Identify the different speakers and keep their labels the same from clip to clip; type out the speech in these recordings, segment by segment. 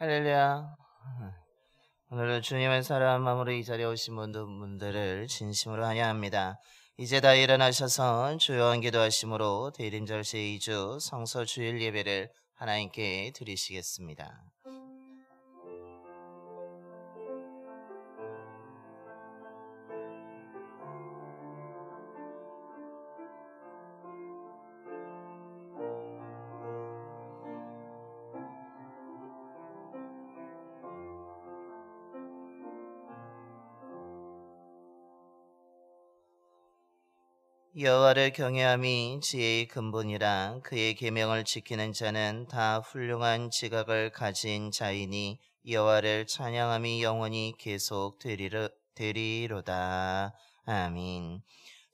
Speaker 1: 할렐루야. 오늘은 주님의 사랑한 마음으로 이 자리에 오신 모든 분들을 진심으로 환영합니다. 이제 다 일어나셔서 조용한 기도하심으로 대림절세 2주 성서 주일 예배를 하나님께 드리시겠습니다. 여호와를 경외함이 지혜의 근본이라. 그의 계명을 지키는 자는 다 훌륭한 지각을 가진 자이니 여호와를 찬양함이 영원히 계속 되리로다. 아멘.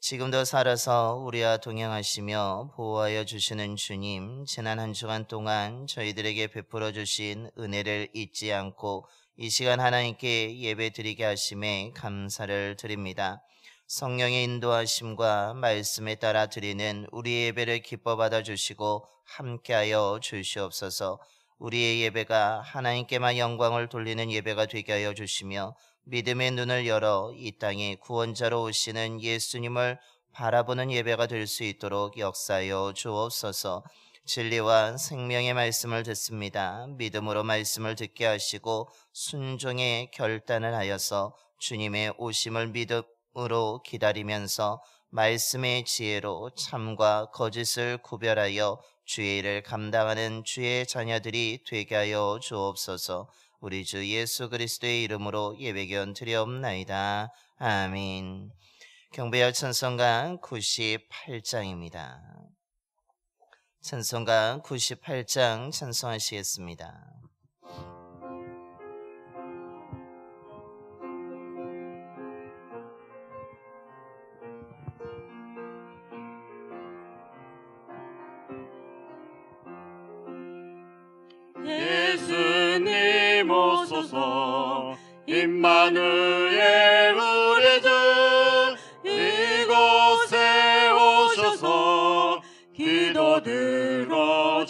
Speaker 1: 지금도 살아서 우리와 동행하시며 보호하여 주시는 주님, 지난 한 주간 동안 저희들에게 베풀어 주신 은혜를 잊지 않고 이 시간 하나님께 예배드리게 하심에 감사를 드립니다. 성령의 인도하심과 말씀에 따라 드리는 우리의 예배를 기뻐 받아주시고 함께하여 주시옵소서. 우리의 예배가 하나님께만 영광을 돌리는 예배가 되게 하여 주시며 믿음의 눈을 열어 이 땅에 구원자로 오시는 예수님을 바라보는 예배가 될 수 있도록 역사하여 주옵소서. 진리와 생명의 말씀을 듣습니다. 믿음으로 말씀을 듣게 하시고 순종의 결단을 하여서 주님의 오심을 믿음으로 기다리면서 말씀의 지혜로 참과 거짓을 구별하여 주의 일을 감당하는 주의 자녀들이 되게 하여 주옵소서. 우리 주 예수 그리스도의 이름으로 예배견 드리옵나이다. 아멘. 경배할 찬송가 98장입니다. 찬송가 98장 찬송하시겠습니다.
Speaker 2: 예수님 오소서. 임마누엘 우리 주 이곳에 오셔서 기도 들어주소서.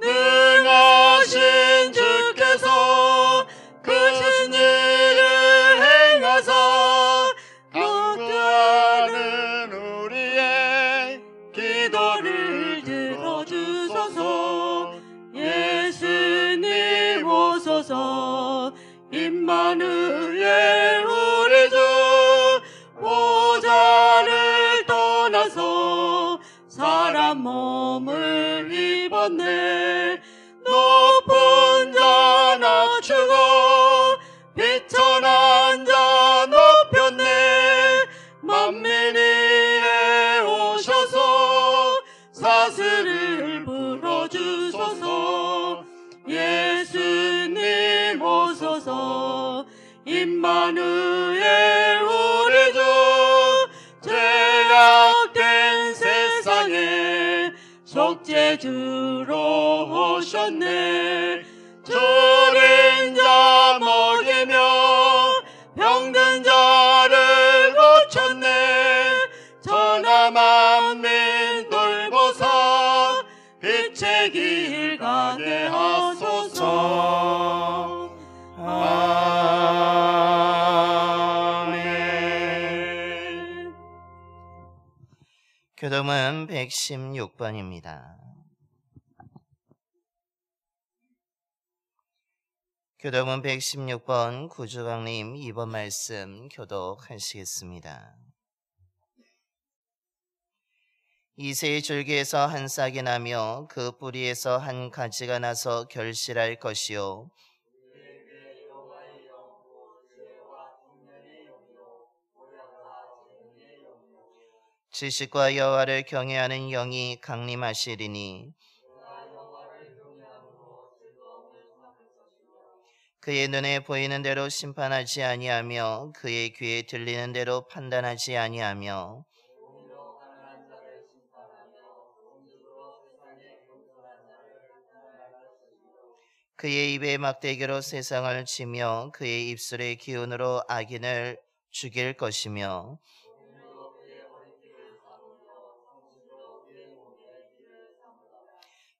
Speaker 2: 능하신 주께서 크신 일을 행하사 강구하는 우리의 기도를 들어주소서. 예수님 오소서. 임마누엘 우리 주 보좌를 떠나서 사람 몸을 입었네. 높은 자 낮추고 비천한 자 높였네. 만민 위에 오셔서 사슬을 불어주소서. 예수님 오소서. 임마누엘 우리 주 죄악된 세상에 속죄주로 오셨네. 줄인 자 먹이며 병든 자를 고쳤네. 천하 만민 돌보사 빛의 길 가게 하소서. 아멘.
Speaker 1: 교동은 116번입니다. 교동은 116번 구주강님 2번 말씀 교독하시겠습니다. 이새의 줄기에서 한 싹이 나며 그 뿌리에서 한 가지가 나서 결실할 것이요 지식과 여호와를 경외하는 영이 강림하시리니 그의 눈에 보이는 대로 심판하지 아니하며 그의 귀에 들리는 대로 판단하지 아니하며 그의 입에 막대기로 세상을 치며 그의 입술의 기운으로 악인을 죽일 것이며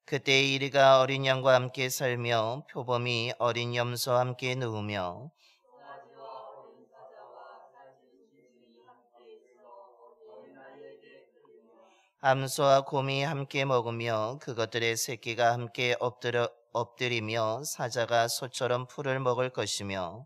Speaker 1: 그때 이리가 어린 양과 함께 살며 표범이 어린 염소와 함께 누우며 암소와 곰이 함께 먹으며 그것들의 새끼가 함께 엎드리며 사자가 소처럼 풀을 먹을 것이며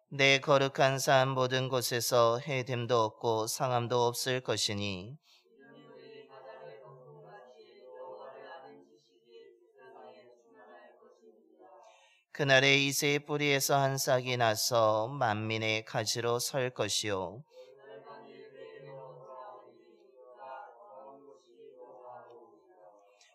Speaker 1: 내 거룩한 산 모든 곳에서 해됨도 없고 상함도 없을 것이니 그날에 이새의 뿌리에서 한 싹이 나서 만민의 가지로 설 것이요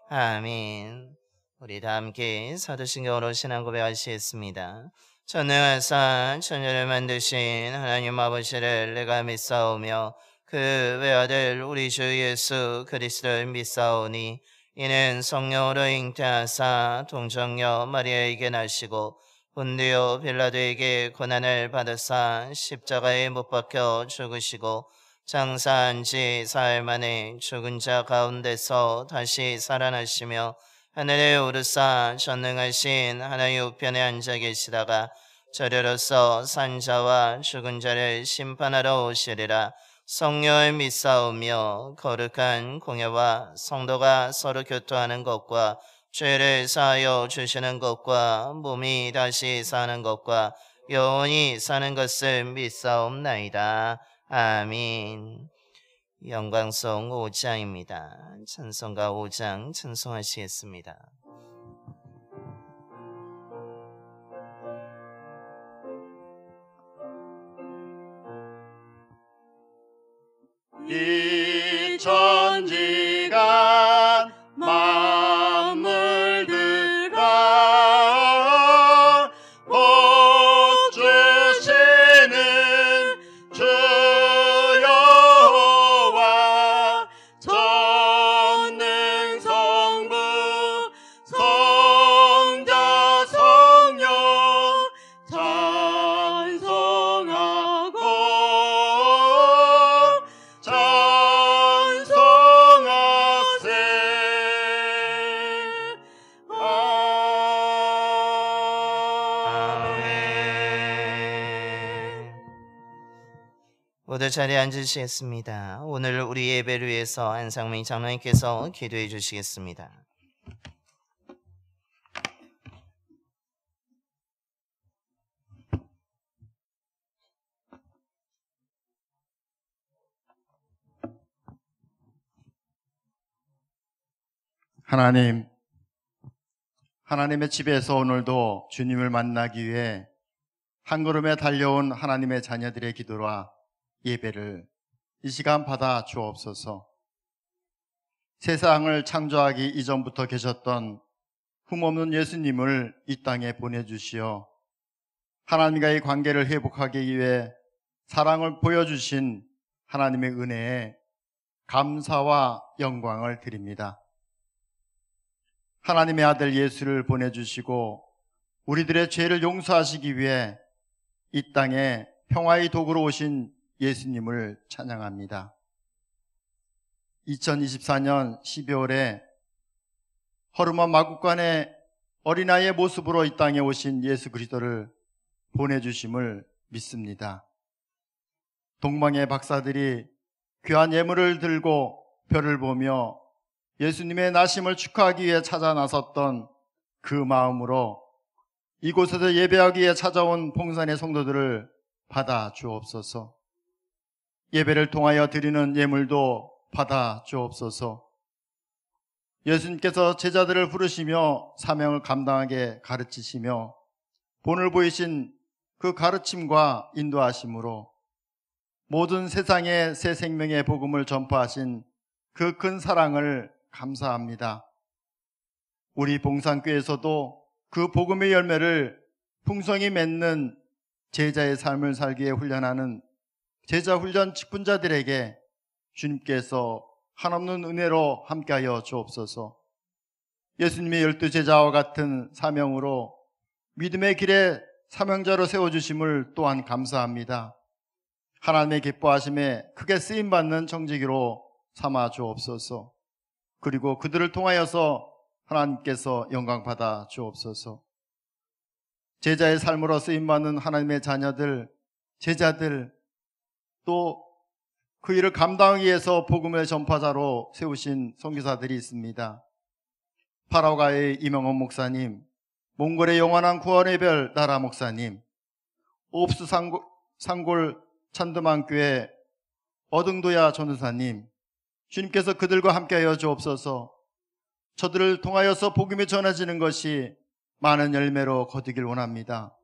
Speaker 1: 아멘. 우리 다 함께 사도신경으로 신앙 고백하시겠습니다. 전능하사 천년을 만드신 하나님 아버지를 내가 믿사오며 그 외아들 우리 주 예수 그리스도를 믿사오니 이는 성령으로 잉태하사 동정녀 마리아에게 나시고 본디오 빌라도에게 고난을 받으사 십자가에 못 박혀 죽으시고 장사한 지 사흘 만에 죽은 자 가운데서 다시 살아나시며 하늘에 오르사 전능하신 하나님 우편에 앉아 계시다가 저려로서 산자와 죽은 자를 심판하러 오시리라. 성령을 믿사오며 거룩한 공예와 성도가 서로 교토하는 것과 죄를 사하여 주시는 것과 몸이 다시 사는 것과 영원히 사는 것을 믿사옵나이다. 아멘. 영광송 5장입니다. 찬송가 5장 찬송하시겠습니다.
Speaker 2: 이 천지가 만물들아 복 주시는 주 여호와 전능 성부 성자 성령 찬송하고
Speaker 1: 모두 자리에 앉으시겠습니다. 오늘 우리 예배를 위해서 안상민 장로님께서 기도해 주시겠습니다.
Speaker 3: 하나님, 하나님의 집에서 오늘도 주님을 만나기 위해 한 걸음에 달려온 하나님의 자녀들의 기도와 예배를 이 시간 받아 주옵소서. 세상을 창조하기 이전부터 계셨던 흠없는 예수님을 이 땅에 보내주시어 하나님과의 관계를 회복하기 위해 사랑을 보여주신 하나님의 은혜에 감사와 영광을 드립니다. 하나님의 아들 예수를 보내주시고 우리들의 죄를 용서하시기 위해 이 땅에 평화의 도구로 오신 예수님을 찬양합니다. 2024년 12월에 허름한 마국간의 어린아이의 모습으로 이 땅에 오신 예수 그리스도를 보내주심을 믿습니다. 동방의 박사들이 귀한 예물을 들고 별을 보며 예수님의 나심을 축하하기 위해 찾아 나섰던 그 마음으로 이곳에서 예배하기 위해 찾아온 봉산의 성도들을 받아 주옵소서. 예배를 통하여 드리는 예물도 받아 주옵소서. 예수님께서 제자들을 부르시며 사명을 감당하게 가르치시며 본을 보이신 그 가르침과 인도하심으로 모든 세상에 새 생명의 복음을 전파하신 그 큰 사랑을 감사합니다. 우리 봉산교회에서도 그 복음의 열매를 풍성히 맺는 제자의 삶을 살기에 훈련하는 제자 훈련 직분자들에게 주님께서 한없는 은혜로 함께하여 주옵소서. 예수님의 12제자와 같은 사명으로 믿음의 길에 사명자로 세워주심을 또한 감사합니다. 하나님의 기뻐하심에 크게 쓰임받는 청지기로 삼아 주옵소서. 그리고 그들을 통하여서 하나님께서 영광받아 주옵소서. 제자의 삶으로 쓰임받는 하나님의 자녀들, 제자들, 또 그 일을 감당하기 위해서 복음의 전파자로 세우신 선교사들이 있습니다. 파라과이의 이명원 목사님, 몽골의 영원한 구원의 별 나라 목사님, 옵스 산골 찬드만교회 어등도야 전도사님, 주님께서 그들과 함께하여 주옵소서. 저들을 통하여서 복음이 전해지는 것이 많은 열매로 거두길 원합니다.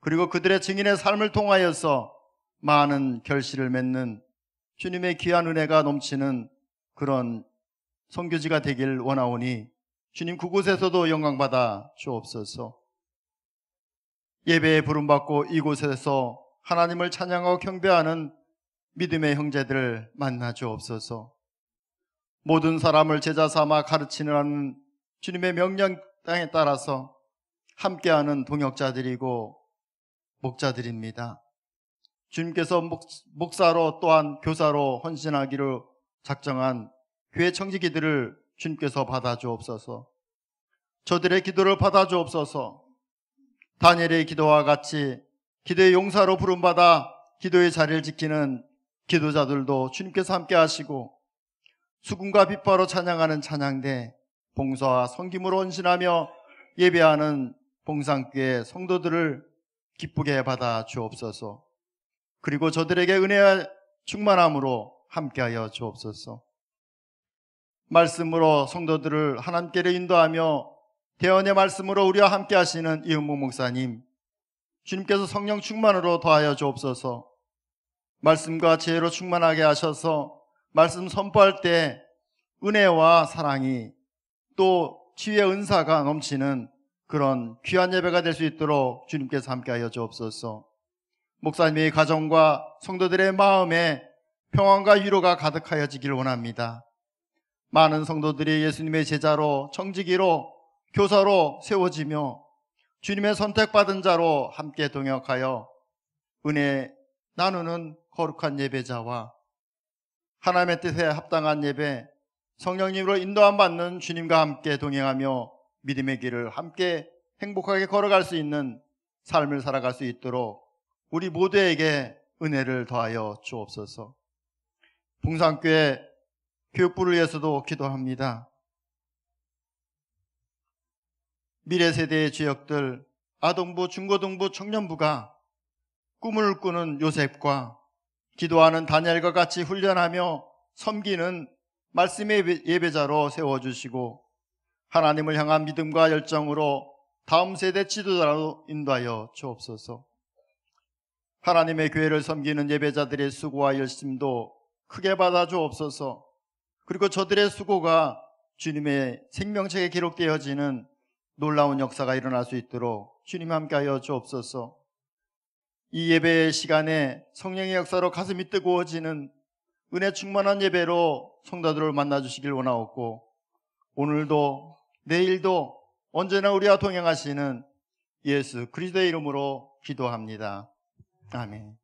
Speaker 3: 그리고 그들의 증인의 삶을 통하여서 많은 결실을 맺는 주님의 귀한 은혜가 넘치는 그런 선교지가 되길 원하오니 주님 그곳에서도 영광받아 주옵소서. 예배에 부름받고 이곳에서 하나님을 찬양하고 경배하는 믿음의 형제들을 만나 주옵소서. 모든 사람을 제자 삼아 가르치는 주님의 명령에 따라서 함께하는 동역자들이고 목자들입니다. 주님께서 목사로 또한 교사로 헌신하기로 작정한 교회 청지기들을 주님께서 받아 주옵소서. 저들의 기도를 받아 주옵소서. 다니엘의 기도와 같이 기도의 용사로 부름받아 기도의 자리를 지키는 기도자들도 주님께서 함께 하시고 수금과 빛바로 찬양하는 찬양대, 봉사와 섬김으로 헌신하며 예배하는 봉상교회 성도들을 기쁘게 받아 주옵소서. 그리고 저들에게 은혜와 충만함으로 함께하여 주옵소서. 말씀으로 성도들을 하나님께로 인도하며 대언의 말씀으로 우리와 함께 하시는 이은목 목사님, 주님께서 성령 충만으로 더하여 주옵소서. 말씀과 지혜로 충만하게 하셔서 말씀 선포할 때 은혜와 사랑이 또 치유의 은사가 넘치는 그런 귀한 예배가 될 수 있도록 주님께서 함께하여 주옵소서. 목사님의 가정과 성도들의 마음에 평안과 위로가 가득하여지길 원합니다. 많은 성도들이 예수님의 제자로 청지기로 교사로 세워지며 주님의 선택받은 자로 함께 동역하여 은혜 나누는 거룩한 예배자와 하나님의 뜻에 합당한 예배, 성령님으로 인도함 받는 주님과 함께 동행하며 믿음의 길을 함께 행복하게 걸어갈 수 있는 삶을 살아갈 수 있도록 우리 모두에게 은혜를 더하여 주옵소서. 봉상교회 교육부를 위해서도 기도합니다. 미래 세대의 주역들, 아동부, 중고등부, 청년부가 꿈을 꾸는 요셉과 기도하는 다니엘과 같이 훈련하며 섬기는 말씀의 예배자로 세워주시고 하나님을 향한 믿음과 열정으로 다음 세대 지도자로 인도하여 주옵소서. 하나님의 교회를 섬기는 예배자들의 수고와 열심도 크게 받아 주옵소서. 그리고 저들의 수고가 주님의 생명책에 기록되어지는 놀라운 역사가 일어날 수 있도록 주님 함께하여 주옵소서. 이 예배의 시간에 성령의 역사로 가슴이 뜨거워지는 은혜 충만한 예배로 성도들을 만나주시길 원하옵고 오늘도 내일도 언제나 우리와 동행하시는 예수 그리스도의 이름으로 기도합니다. 아멘.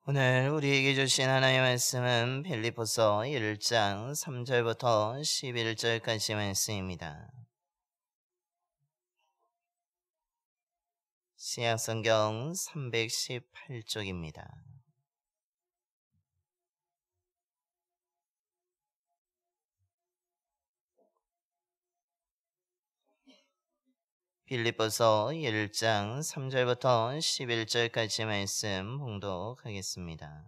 Speaker 1: 오늘 우리에게 주신 하나님의 말씀은 빌립보서 1장 3절부터 11절까지 말씀입니다. 신약성경 318쪽입니다. 빌립보서 1장 3절부터 11절까지 말씀 봉독하겠습니다.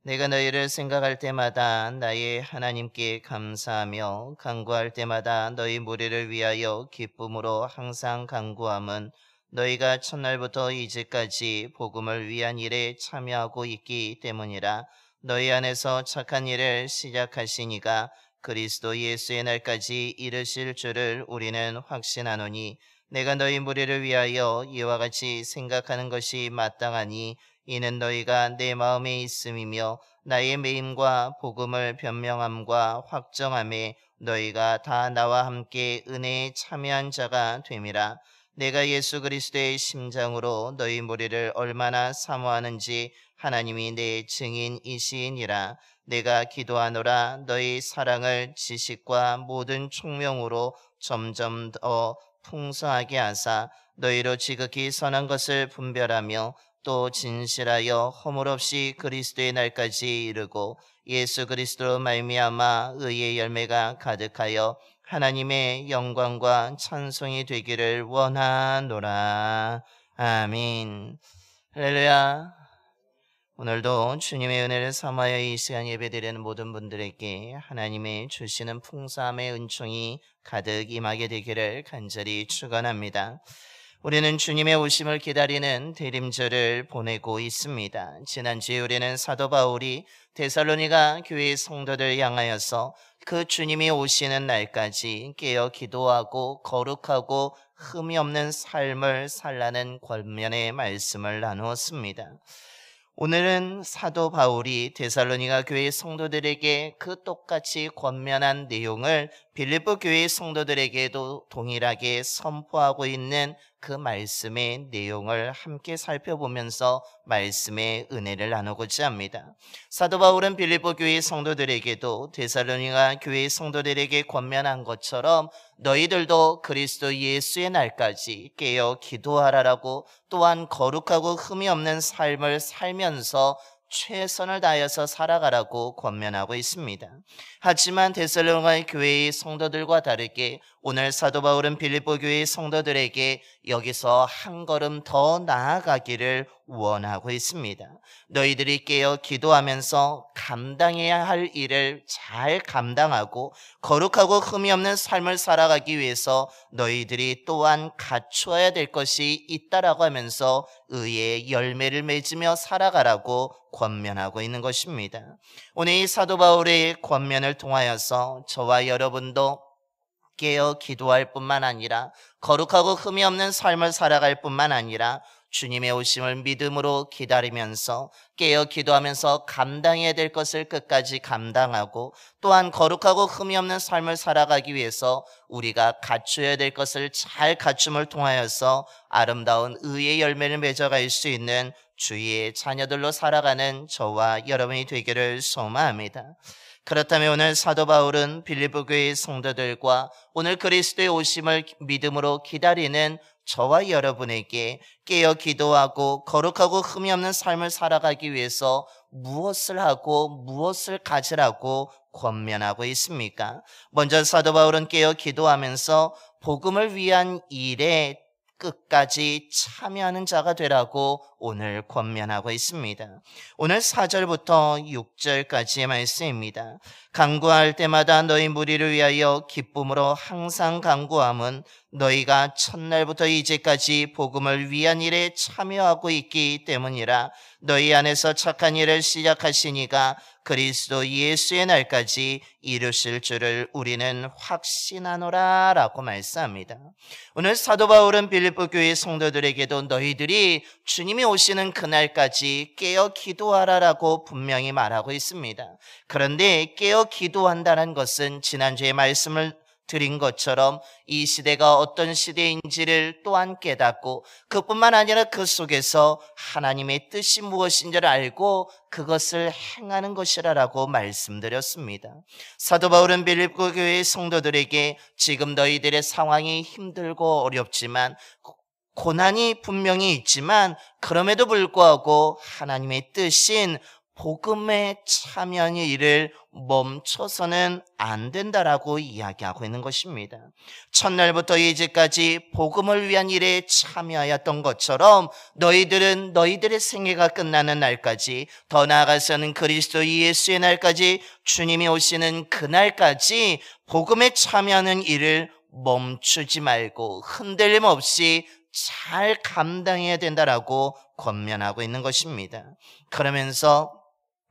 Speaker 1: 내가 너희를 생각할 때마다 나의 하나님께 감사하며 간구할 때마다 너희 무리를 위하여 기쁨으로 항상 간구함은 너희가 첫날부터 이제까지 복음을 위한 일에 참여하고 있기 때문이라. 너희 안에서 착한 일을 시작하시니가 그리스도 예수의 날까지 이르실 줄을 우리는 확신하노니, 내가 너희 무리를 위하여 이와 같이 생각하는 것이 마땅하니 이는 너희가 내 마음에 있음이며 나의 매임과 복음을 변명함과 확정함에 너희가 다 나와 함께 은혜에 참여한 자가 됨이라. 내가 예수 그리스도의 심장으로 너희 무리를 얼마나 사모하는지 하나님이 내 증인이시니라. 내가 기도하노라. 너희 사랑을 지식과 모든 총명으로 점점 더 풍성하게 하사 너희로 지극히 선한 것을 분별하며 또 진실하여 허물 없이 그리스도의 날까지 이르고 예수 그리스도로 말미암아 의의 열매가 가득하여 하나님의 영광과 찬송이 되기를 원하노라. 아멘. 할렐루야. 오늘도 주님의 은혜를 삼하여 이 시간 예배드리는 모든 분들에게 하나님의 주시는 풍성함의 은총이 가득 임하게 되기를 간절히 축원합니다. 우리는 주님의 오심을 기다리는 대림절을 보내고 있습니다. 지난주에 우리는 사도 바울이 데살로니가 교회 성도들 향하여서 그 주님이 오시는 날까지 깨어 기도하고 거룩하고 흠이 없는 삶을 살라는 권면의 말씀을 나누었습니다. 오늘은 사도 바울이 데살로니가 교회 성도들에게 그 똑같이 권면한 내용을 빌립보 교회 성도들에게도 동일하게 선포하고 있는 그 말씀의 내용을 함께 살펴보면서 말씀의 은혜를 나누고자 합니다. 사도 바울은 빌립보 교회 성도들에게도 데살로니가 교회 성도들에게 권면한 것처럼 너희들도 그리스도 예수의 날까지 깨어 기도하라라고, 또한 거룩하고 흠이 없는 삶을 살면서 최선을 다해서 살아가라고 권면하고 있습니다. 하지만 데살로니가 교회의 성도들과 다르게 오늘 사도 바울은 빌립보 교회의 성도들에게 여기서 한 걸음 더 나아가기를 원하고 있습니다. 너희들이 깨어 기도하면서 감당해야 할 일을 잘 감당하고 거룩하고 흠이 없는 삶을 살아가기 위해서 너희들이 또한 갖추어야 될 것이 있다라고 하면서 의의 열매를 맺으며 살아가라고 권면하고 있는 것입니다. 오늘 이 사도 바울의 권면을 통하여서 저와 여러분도 깨어 기도할 뿐만 아니라 거룩하고 흠이 없는 삶을 살아갈 뿐만 아니라 주님의 오심을 믿음으로 기다리면서 깨어 기도하면서 감당해야 될 것을 끝까지 감당하고, 또한 거룩하고 흠이 없는 삶을 살아가기 위해서 우리가 갖춰야 될 것을 잘 갖춤을 통하여서 아름다운 의의 열매를 맺어갈 수 있는 주의 자녀들로 살아가는 저와 여러분이 되기를 소망합니다. 그렇다면 오늘 사도 바울은 빌립보 교회의 성도들과 오늘 그리스도의 오심을 믿음으로 기다리는 저와 여러분에게 깨어 기도하고 거룩하고 흠이 없는 삶을 살아가기 위해서 무엇을 하고 무엇을 가지라고 권면하고 있습니까? 먼저 사도 바울은 깨어 기도하면서 복음을 위한 일에 끝까지 참여하는 자가 되라고 오늘 권면하고 있습니다. 오늘 4절부터 6절까지의 말씀입니다. 간구할 때마다 너희 무리를 위하여 기쁨으로 항상 간구함은 너희가 첫날부터 이제까지 복음을 위한 일에 참여하고 있기 때문이라. 너희 안에서 착한 일을 시작하시니가 그리스도 예수의 날까지 이루실 줄을 우리는 확신하노라 라고 말씀합니다. 오늘 사도 바울은 빌립보 교회 성도들에게도 너희들이 주님이 오시는 그날까지 깨어 기도하라라고 분명히 말하고 있습니다. 그런데 깨어 기도한다는 것은 지난주에 말씀을 드린 것처럼 이 시대가 어떤 시대인지를 또한 깨닫고, 그뿐만 아니라 그 속에서 하나님의 뜻이 무엇인지를 알고 그것을 행하는 것이라고 말씀드렸습니다. 사도 바울은 빌립보 교회의 성도들에게 지금 너희들의 상황이 힘들고 어렵지만, 고난이 분명히 있지만 그럼에도 불구하고 하나님의 뜻인 복음에 참여하는 일을 멈춰서는 안 된다라고 이야기하고 있는 것입니다. 첫날부터 이제까지 복음을 위한 일에 참여하였던 것처럼 너희들은 너희들의 생애가 끝나는 날까지, 더 나아가서는 그리스도 예수의 날까지, 주님이 오시는 그날까지 복음에 참여하는 일을 멈추지 말고 흔들림 없이 잘 감당해야 된다라고 권면하고 있는 것입니다. 그러면서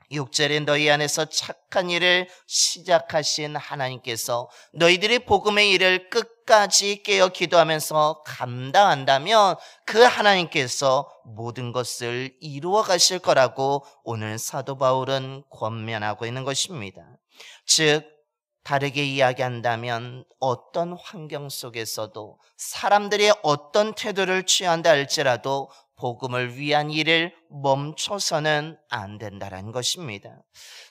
Speaker 1: 6절에 너희 안에서 착한 일을 시작하신 하나님께서 너희들이 복음의 일을 끝까지 깨어 기도하면서 감당한다면 그 하나님께서 모든 것을 이루어 가실 거라고 오늘 사도 바울은 권면하고 있는 것입니다. 즉 다르게 이야기한다면 어떤 환경 속에서도 사람들이 어떤 태도를 취한다 할지라도 복음을 위한 일을 멈춰서는 안 된다는 것입니다.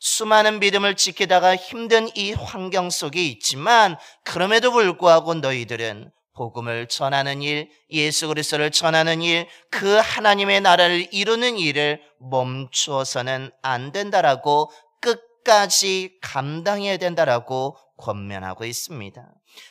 Speaker 1: 수많은 믿음을 지키다가 힘든 이 환경 속에 있지만 그럼에도 불구하고 너희들은 복음을 전하는 일, 예수 그리스도를 전하는 일, 그 하나님의 나라를 이루는 일을 멈추어서는 안 된다라고 끝까지 감당해야 된다라고 권면하고 있습니다.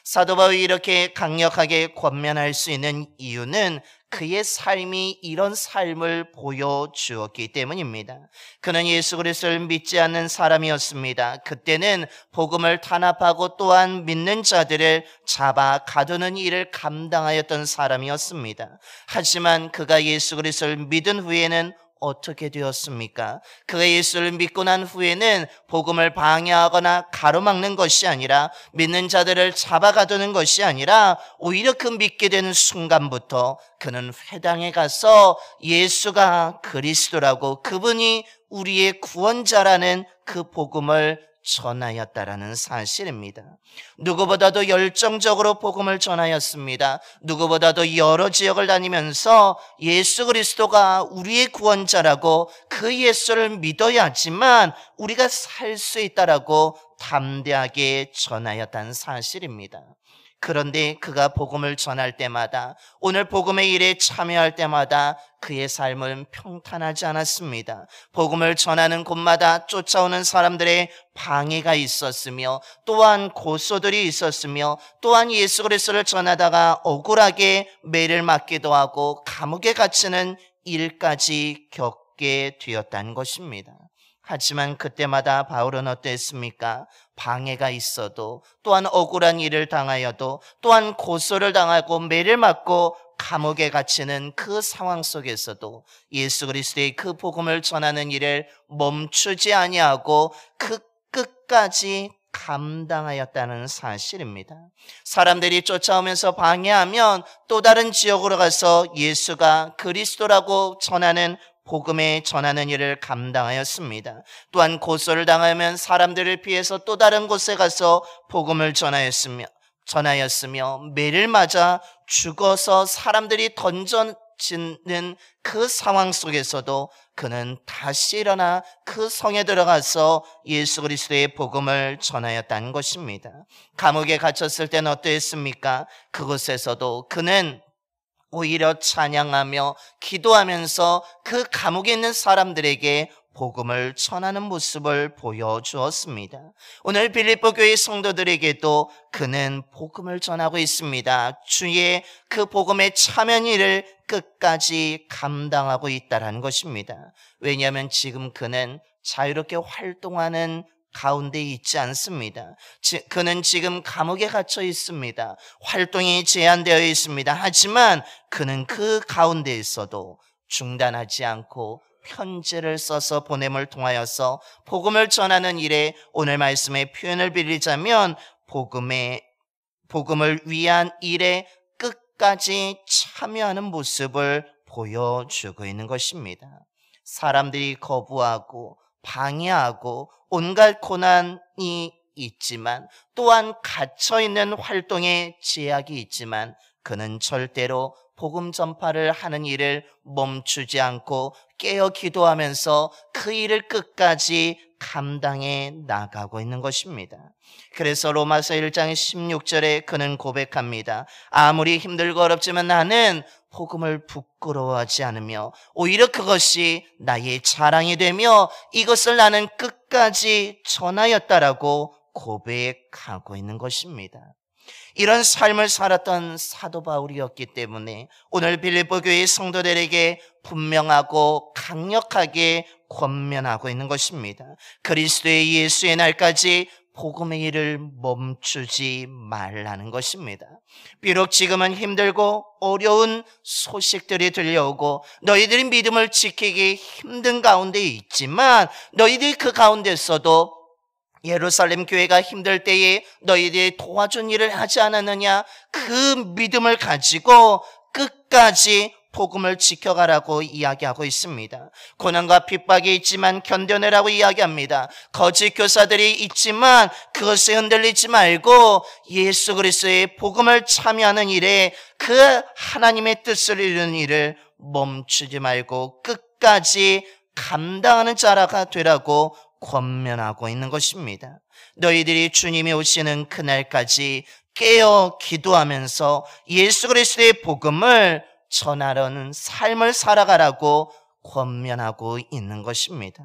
Speaker 1: 사도 바울이 이렇게 강력하게 권면할 수 있는 이유는 그의 삶이 이런 삶을 보여주었기 때문입니다. 그는 예수 그리스도를 믿지 않는 사람이었습니다. 그때는 복음을 탄압하고 또한 믿는 자들을 잡아 가두는 일을 감당하였던 사람이었습니다. 하지만 그가 예수 그리스도를 믿은 후에는 어떻게 되었습니까? 그가 예수를 믿고 난 후에는 복음을 방해하거나 가로막는 것이 아니라, 믿는 자들을 잡아가두는 것이 아니라, 오히려 그 믿게 되는 순간부터 그는 회당에 가서 예수가 그리스도라고, 그분이 우리의 구원자라는 그 복음을 전하였다라는 사실입니다. 누구보다도 열정적으로 복음을 전하였습니다. 누구보다도 여러 지역을 다니면서 예수 그리스도가 우리의 구원자라고, 그 예수를 믿어야지만 우리가 살 수 있다라고 담대하게 전하였다는 사실입니다. 그런데 그가 복음을 전할 때마다, 오늘 복음의 일에 참여할 때마다 그의 삶은 평탄하지 않았습니다. 복음을 전하는 곳마다 쫓아오는 사람들의 방해가 있었으며, 또한 고소들이 있었으며, 또한 예수 그리스도를 전하다가 억울하게 매를 맞기도 하고 감옥에 갇히는 일까지 겪게 되었다는 것입니다. 하지만 그때마다 바울은 어땠습니까? 방해가 있어도, 또한 억울한 일을 당하여도, 또한 고소를 당하고 매를 맞고 감옥에 갇히는 그 상황 속에서도 예수 그리스도의 그 복음을 전하는 일을 멈추지 아니하고 그 끝까지 감당하였다는 사실입니다. 사람들이 쫓아오면서 방해하면 또 다른 지역으로 가서 예수가 그리스도라고 전하는 복음에 전하는 일을 감당하였습니다. 또한 고소를 당하면 사람들을 피해서 또 다른 곳에 가서 복음을 전하였으며 매를 맞아 죽어서 사람들이 던져지는 그 상황 속에서도 그는 다시 일어나 그 성에 들어가서 예수 그리스도의 복음을 전하였다는 것입니다. 감옥에 갇혔을 때는 어떠했습니까? 그곳에서도 그는 오히려 찬양하며 기도하면서 그 감옥에 있는 사람들에게 복음을 전하는 모습을 보여주었습니다. 오늘 빌립보 교회 성도들에게도 그는 복음을 전하고 있습니다. 주의 그 복음의 참여한 일을 끝까지 감당하고 있다는 것입니다. 왜냐하면 지금 그는 자유롭게 활동하는 가운데 있지 않습니다. 그는 지금 감옥에 갇혀 있습니다. 활동이 제한되어 있습니다. 하지만 그는 그 가운데에서도 중단하지 않고 편지를 써서 보냄을 통하여서 복음을 전하는 일에, 오늘 말씀의 표현을 빌리자면 복음을 위한 일에 끝까지 참여하는 모습을 보여주고 있는 것입니다. 사람들이 거부하고 방해하고 온갖 고난이 있지만, 또한 갇혀있는 활동에 제약이 있지만, 그는 절대로 복음 전파를 하는 일을 멈추지 않고 깨어 기도하면서 그 일을 끝까지 감당해 나가고 있는 것입니다. 그래서 로마서 1장 16절에 그는 고백합니다. 아무리 힘들고 어렵지만 나는 복음을 부끄러워하지 않으며 오히려 그것이 나의 자랑이 되며 이것을 나는 끝까지 전하였다라고 고백하고 있는 것입니다. 이런 삶을 살았던 사도 바울이었기 때문에 오늘 빌립보 교회 성도들에게 분명하고 강력하게 권면하고 있는 것입니다. 그리스도의 예수의 날까지 복음의 일을 멈추지 말라는 것입니다. 비록 지금은 힘들고 어려운 소식들이 들려오고 너희들이 믿음을 지키기 힘든 가운데 있지만 너희들이 그 가운데서도 예루살렘 교회가 힘들 때에 너희들이 도와준 일을 하지 않았느냐? 그 믿음을 가지고 끝까지 복음을 지켜가라고 이야기하고 있습니다. 고난과 핍박이 있지만 견뎌내라고 이야기합니다. 거짓 교사들이 있지만 그것에 흔들리지 말고 예수 그리스도의 복음을 참여하는 일에 그 하나님의 뜻을 이루는 일을 멈추지 말고 끝까지 감당하는 자라가 되라고 권면하고 있는 것입니다. 너희들이 주님이 오시는 그날까지 깨어 기도하면서 예수 그리스도의 복음을 전하려는 삶을 살아가라고 권면하고 있는 것입니다.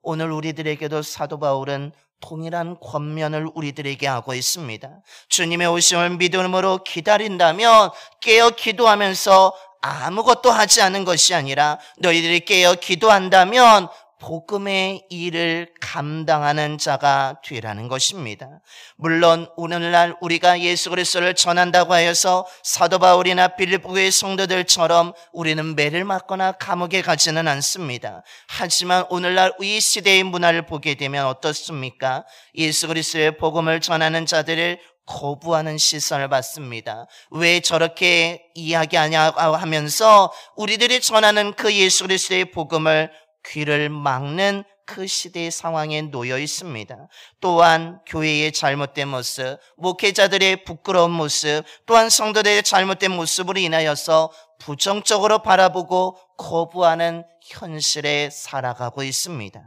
Speaker 1: 오늘 우리들에게도 사도 바울은 동일한 권면을 우리들에게 하고 있습니다. 주님의 오심을 믿음으로 기다린다면 깨어 기도하면서 아무것도 하지 않은 것이 아니라 너희들이 깨어 기도한다면 복음의 일을 감당하는 자가 되라는 것입니다. 물론 오늘날 우리가 예수 그리스도를 전한다고 하여서 사도 바울이나 빌립보의 성도들처럼 우리는 매를 맞거나 감옥에 가지는 않습니다. 하지만 오늘날 이 시대의 문화를 보게 되면 어떻습니까? 예수 그리스도의 복음을 전하는 자들을 거부하는 시선을 받습니다. 왜 저렇게 이야기하냐 하면서 우리들이 전하는 그 예수 그리스도의 복음을 귀를 막는 그 시대의 상황에 놓여 있습니다. 또한 교회의 잘못된 모습, 목회자들의 부끄러운 모습, 또한 성도들의 잘못된 모습으로 인하여서 부정적으로 바라보고 거부하는 현실에 살아가고 있습니다.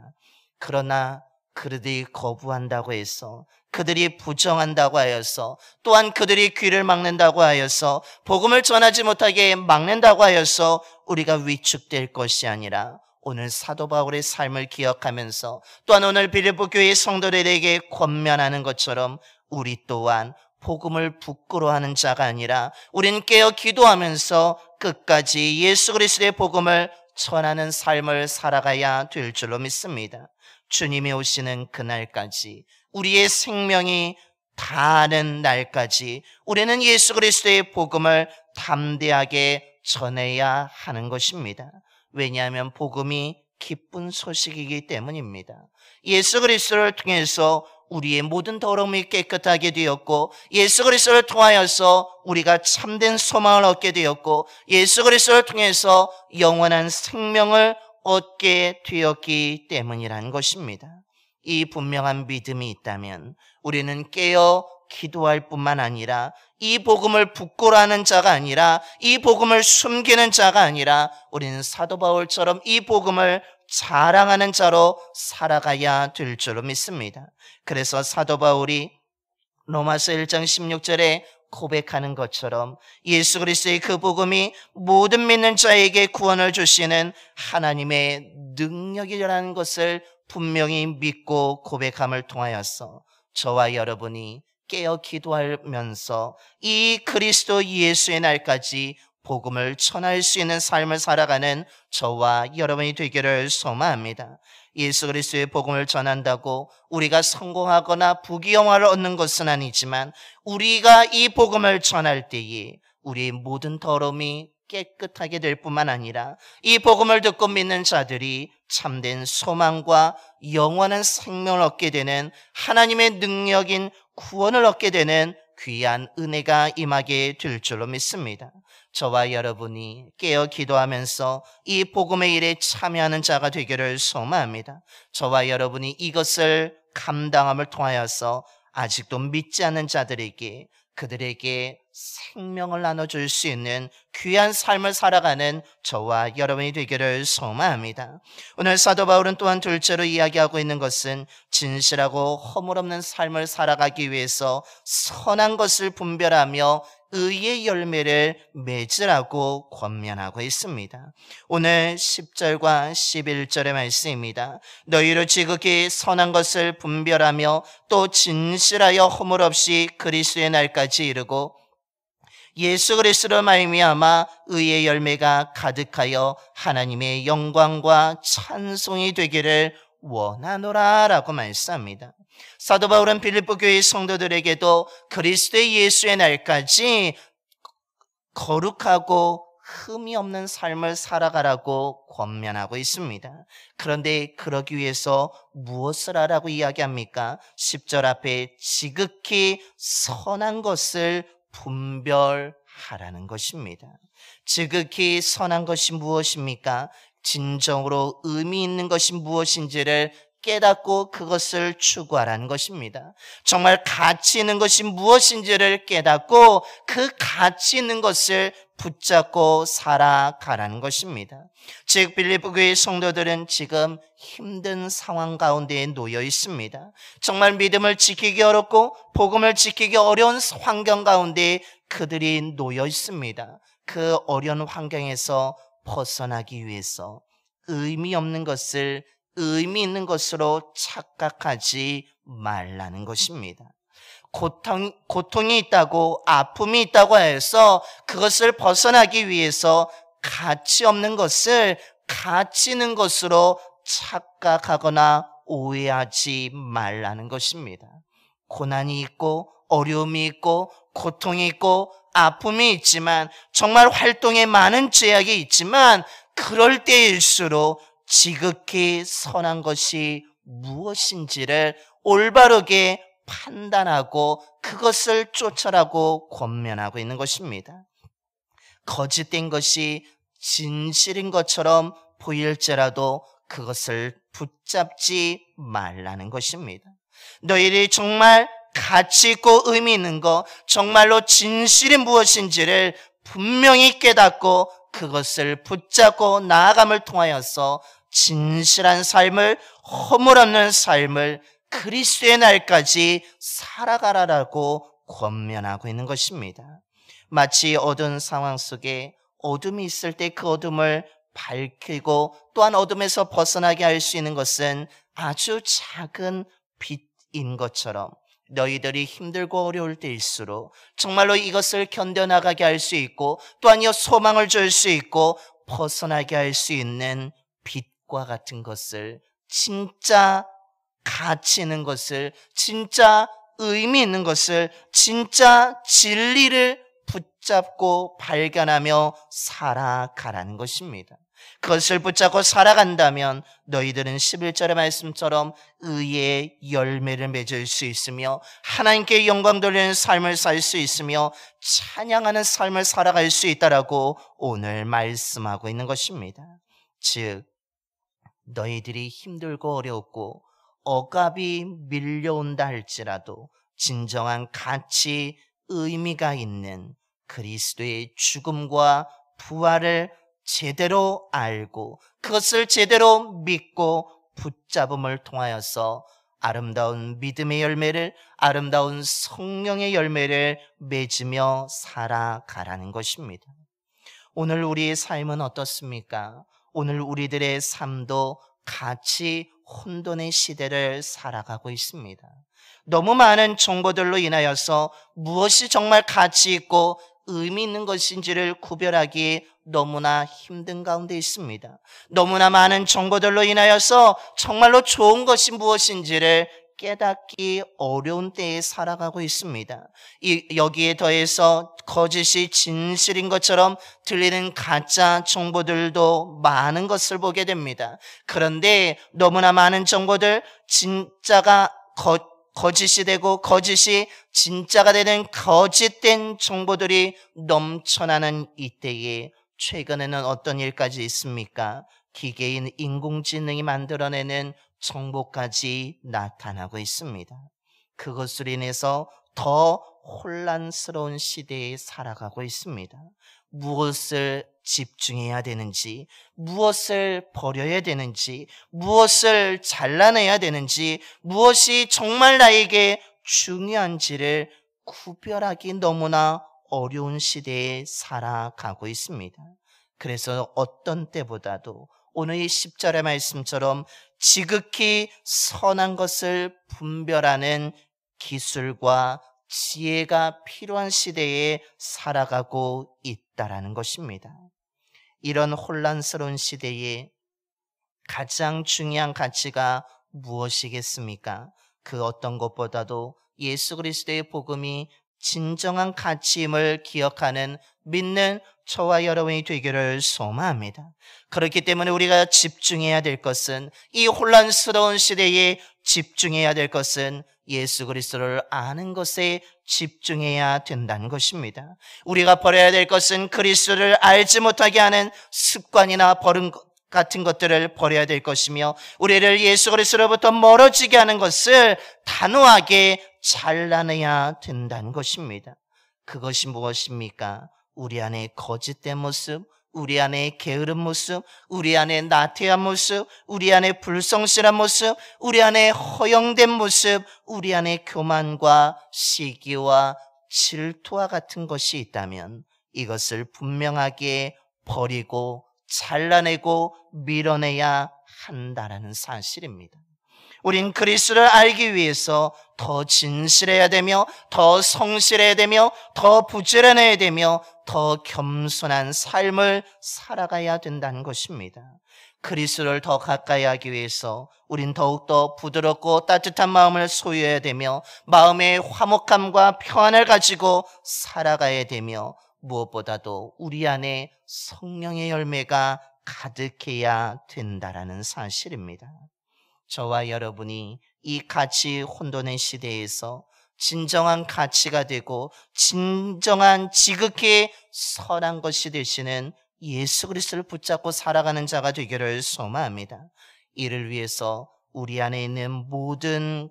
Speaker 1: 그러나 그들이 거부한다고 해서, 그들이 부정한다고 하여서, 또한 그들이 귀를 막는다고 하여서, 복음을 전하지 못하게 막는다고 하여서 우리가 위축될 것이 아니라 오늘 사도 바울의 삶을 기억하면서 또한 오늘 빌립보 교회 성도들에게 권면하는 것처럼 우리 또한 복음을 부끄러워하는 자가 아니라 우리는 깨어 기도하면서 끝까지 예수 그리스도의 복음을 전하는 삶을 살아가야 될 줄로 믿습니다. 주님이 오시는 그날까지, 우리의 생명이 다하는 날까지 우리는 예수 그리스도의 복음을 담대하게 전해야 하는 것입니다. 왜냐하면 복음이 기쁜 소식이기 때문입니다. 예수 그리스도를 통해서 우리의 모든 더러움이 깨끗하게 되었고, 예수 그리스도를 통하여서 우리가 참된 소망을 얻게 되었고, 예수 그리스도를 통해서 영원한 생명을 얻게 되었기 때문이라는 것입니다. 이 분명한 믿음이 있다면 우리는 깨어 기도할 뿐만 아니라 이 복음을 부끄러워하는 자가 아니라, 이 복음을 숨기는 자가 아니라 우리는 사도 바울처럼 이 복음을 자랑하는 자로 살아가야 될 줄로 믿습니다. 그래서 사도 바울이 로마서 1장 16절에 고백하는 것처럼 예수 그리스도의 그 복음이 모든 믿는 자에게 구원을 주시는 하나님의 능력이라는 것을 분명히 믿고 고백함을 통하여서 저와 여러분이 깨어 기도하면서 이 그리스도 예수의 날까지 복음을 전할 수 있는 삶을 살아가는 저와 여러분이 되기를 소망합니다. 예수 그리스도의 복음을 전한다고 우리가 성공하거나 부귀영화를 얻는 것은 아니지만 우리가 이 복음을 전할 때에 우리의 모든 더러움이 깨끗하게 될 뿐만 아니라 이 복음을 듣고 믿는 자들이 참된 소망과 영원한 생명을 얻게 되는 하나님의 능력인 구원을 얻게 되는 귀한 은혜가 임하게 될 줄로 믿습니다. 저와 여러분이 깨어 기도하면서 이 복음의 일에 참여하는 자가 되기를 소망합니다. 저와 여러분이 이것을 감당함을 통하여서 아직도 믿지 않는 자들에게, 그들에게 생명을 나눠줄 수 있는 귀한 삶을 살아가는 저와 여러분이 되기를 소망합니다. 오늘 사도 바울은 또한 둘째로 이야기하고 있는 것은 진실하고 허물없는 삶을 살아가기 위해서 선한 것을 분별하며 의의 열매를 맺으라고 권면하고 있습니다. 오늘 10절과 11절의 말씀입니다. 너희로 지극히 선한 것을 분별하며 또 진실하여 허물 없이 그리스도의 날까지 이르고 예수 그리스도로 말미암아 의의 열매가 가득하여 하나님의 영광과 찬송이 되기를 원하노라 라고 말씀합니다. 사도 바울은 빌립보 교회 성도들에게도 그리스도의 예수의 날까지 거룩하고 흠이 없는 삶을 살아가라고 권면하고 있습니다. 그런데 그러기 위해서 무엇을 하라고 이야기합니까? 10절 앞에 지극히 선한 것을 분별하라는 것입니다. 지극히 선한 것이 무엇입니까? 진정으로 의미 있는 것이 무엇인지를 깨닫고 그것을 추구하라는 것입니다. 정말 가치 있는 것이 무엇인지를 깨닫고 그 가치 있는 것을 붙잡고 살아가라는 것입니다. 즉 빌립보 교회 성도들은 지금 힘든 상황 가운데에 놓여 있습니다. 정말 믿음을 지키기 어렵고 복음을 지키기 어려운 환경 가운데 그들이 놓여 있습니다. 그 어려운 환경에서 벗어나기 위해서 의미 없는 것을 의미 있는 것으로 착각하지 말라는 것입니다. 고통이 있다고 아픔이 있다고 해서 그것을 벗어나기 위해서 가치 없는 것을 가치 있는 것으로 착각하거나 오해하지 말라는 것입니다. 고난이 있고 어려움이 있고 고통이 있고 아픔이 있지만 정말 활동에 많은 제약이 있지만 그럴 때일수록 지극히 선한 것이 무엇인지를 올바르게 판단하고 그것을 쫓아라고 권면하고 있는 것입니다. 거짓된 것이 진실인 것처럼 보일지라도 그것을 붙잡지 말라는 것입니다. 너희들이 정말 가치 있고 의미 있는 것, 정말로 진실이 무엇인지를 분명히 깨닫고 그것을 붙잡고 나아감을 통하여서 진실한 삶을, 허물 없는 삶을 그리스도의 날까지 살아가라라고 권면하고 있는 것입니다. 마치 어두운 상황 속에 어둠이 있을 때 그 어둠을 밝히고 또한 어둠에서 벗어나게 할 수 있는 것은 아주 작은 빛인 것처럼 너희들이 힘들고 어려울 때일수록 정말로 이것을 견뎌나가게 할 수 있고 또한 이 소망을 줄 수 있고 벗어나게 할 수 있는 빛과 같은 것을, 진짜 가치 있는 것을, 진짜 의미 있는 것을, 진짜 진리를 붙잡고 발견하며 살아가라는 것입니다. 그것을 붙잡고 살아간다면 너희들은 11절의 말씀처럼 의의 열매를 맺을 수 있으며 하나님께 영광 돌리는 삶을 살 수 있으며 찬양하는 삶을 살아갈 수 있다라고 오늘 말씀하고 있는 것입니다. 즉 너희들이 힘들고 어렵고 억압이 밀려온다 할지라도 진정한 가치, 의미가 있는 그리스도의 죽음과 부활을 제대로 알고 그것을 제대로 믿고 붙잡음을 통하여서 아름다운 믿음의 열매를, 아름다운 성령의 열매를 맺으며 살아가라는 것입니다. 오늘 우리의 삶은 어떻습니까? 오늘 우리들의 삶도 같이 혼돈의 시대를 살아가고 있습니다. 너무 많은 정보들로 인하여서 무엇이 정말 가치 있고 의미 있는 것인지를 구별하기 너무나 힘든 가운데 있습니다. 너무나 많은 정보들로 인하여서 정말로 좋은 것이 무엇인지를 깨닫기 어려운 때에 살아가고 있습니다. 여기에 더해서 거짓이 진실인 것처럼 들리는 가짜 정보들도 많은 것을 보게 됩니다. 그런데 너무나 많은 정보들, 진짜가 거짓이 되고 거짓이 진짜가 되는 거짓된 정보들이 넘쳐나는 이때에 최근에는 어떤 일까지 있습니까? 기계인 인공지능이 만들어내는 정보까지 나타나고 있습니다. 그것으로 인해서 더 혼란스러운 시대에 살아가고 있습니다. 무엇을 집중해야 되는지, 무엇을 버려야 되는지, 무엇을 잘라내야 되는지, 무엇이 정말 나에게 중요한지를 구별하기 너무나 어려운 시대에 살아가고 있습니다. 그래서 어떤 때보다도 오늘 이 10절의 말씀처럼 지극히 선한 것을 분별하는 기술과 지혜가 필요한 시대에 살아가고 있다라는 것입니다. 이런 혼란스러운 시대에 가장 중요한 가치가 무엇이겠습니까? 그 어떤 것보다도 예수 그리스도의 복음이 진정한 가치임을 기억하는 믿는 저와 여러분이 되기를 소망합니다. 그렇기 때문에 우리가 집중해야 될 것은, 이 혼란스러운 시대에 집중해야 될 것은 예수 그리스도를 아는 것에 집중해야 된다는 것입니다. 우리가 버려야 될 것은 그리스도를 알지 못하게 하는 습관이나 버릇 같은 것들을 버려야 될 것이며, 우리를 예수 그리스도로부터 멀어지게 하는 것을 단호하게 잘라내야 된다는 것입니다. 그것이 무엇입니까? 우리 안에 거짓된 모습, 우리 안에 게으른 모습, 우리 안에 나태한 모습, 우리 안에 불성실한 모습, 우리 안에 허영된 모습, 우리 안에 교만과 시기와 질투와 같은 것이 있다면 이것을 분명하게 버리고 잘라내고 밀어내야 한다라는 사실입니다. 우린 그리스도를 알기 위해서 더 진실해야 되며, 더 성실해야 되며, 더 부지런해야 되며, 더 겸손한 삶을 살아가야 된다는 것입니다. 그리스도를 더 가까이 하기 위해서 우린 더욱더 부드럽고 따뜻한 마음을 소유해야 되며, 마음의 화목함과 평안을 가지고 살아가야 되며, 무엇보다도 우리 안에 성령의 열매가 가득해야 된다라는 사실입니다. 저와 여러분이 이 가치 혼돈의 시대에서 진정한 가치가 되고 진정한 지극히 선한 것이 되시는 예수 그리스도를 붙잡고 살아가는 자가 되기를 소망합니다. 이를 위해서 우리 안에 있는 모든